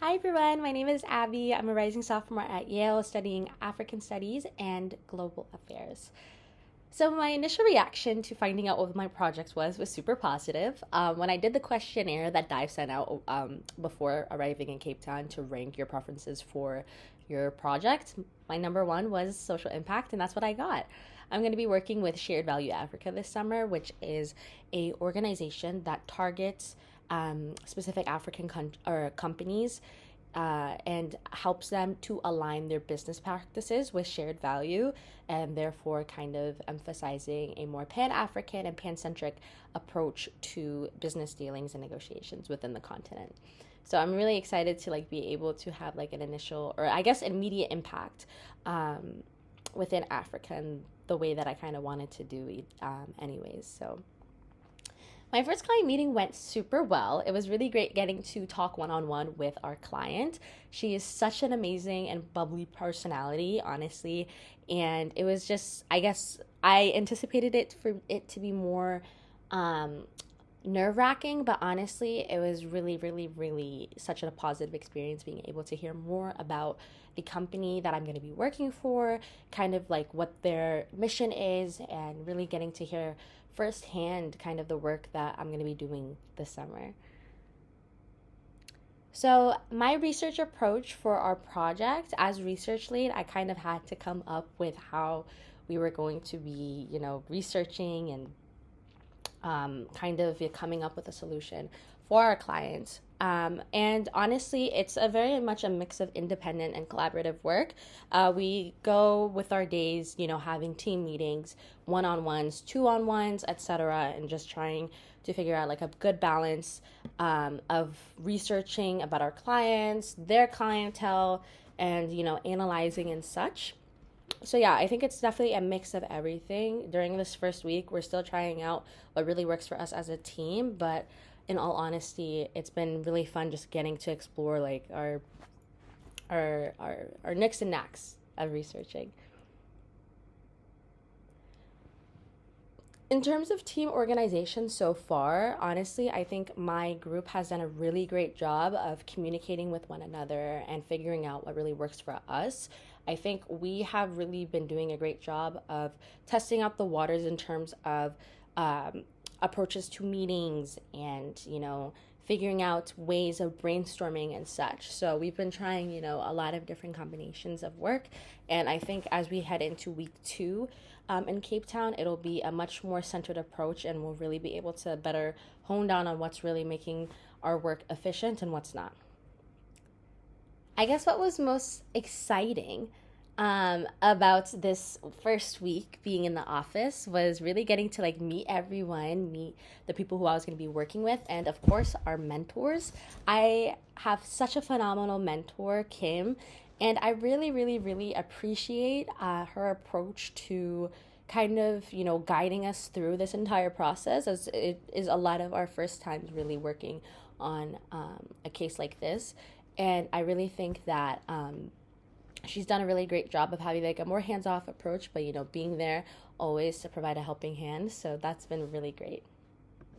Hi everyone, my name is Abby. I'm a rising sophomore at Yale studying African Studies and Global Affairs. So my initial reaction to finding out what my project was super positive. When I did the questionnaire that diiVe sent out before arriving in Cape Town to rank your preferences for your project, my number one was social impact, and that's what I got. I'm going to be working with Shared Value Africa this summer, which is a organization that targets specific or companies and helps them to align their business practices with shared value, and therefore kind of emphasizing a more pan-African and pan-centric approach to business dealings and negotiations within the continent. So I'm really excited to be able to have an initial, or I guess immediate impact within Africa and the way that I kind of wanted to do anyways. So my first client meeting went super well. It was really great getting to talk one on one with our client. She is such an amazing and bubbly personality, honestly. And it was just, I guess, I anticipated it for it to be more nerve wracking, but honestly, it was really, really, really such a positive experience being able to hear more about the company that I'm going to be working for, kind of what their mission is, and really getting to hear firsthand kind of the work that I'm going to be doing this summer. So my research approach for our project, as research lead, I kind of had to come up with how we were going to be, researching and kind of coming up with a solution for our clients. And honestly, it's a very much a mix of independent and collaborative work. We go with our days, having team meetings, one-on-ones, two-on-ones, etc., and just trying to figure out a good balance of researching about our clients, their clientele, and analyzing and such. So yeah, I think it's definitely a mix of everything. During this first week, we're still trying out what really works for us as a team, but in all honesty, it's been really fun just getting to explore our nicks and knacks of researching. In terms of team organization so far, honestly, I think my group has done a really great job of communicating with one another and figuring out what really works for us. I think we have really been doing a great job of testing out the waters in terms of approaches to meetings and, figuring out ways of brainstorming and such. So we've been trying, a lot of different combinations of work. And I think as we head into week two in Cape Town, it'll be a much more centered approach, and we'll really be able to better hone down on what's really making our work efficient and what's not. I guess what was most exciting about this first week being in the office was really getting to meet everyone, meet the people who I was going to be working with, and of course our mentors. I have such a phenomenal mentor, Kim, and I really, really, really appreciate her approach to kind of guiding us through this entire process, as it is a lot of our first times really working on a case like this. And I really think that she's done a really great job of having a more hands-off approach, but being there always to provide a helping hand. So that's been really great.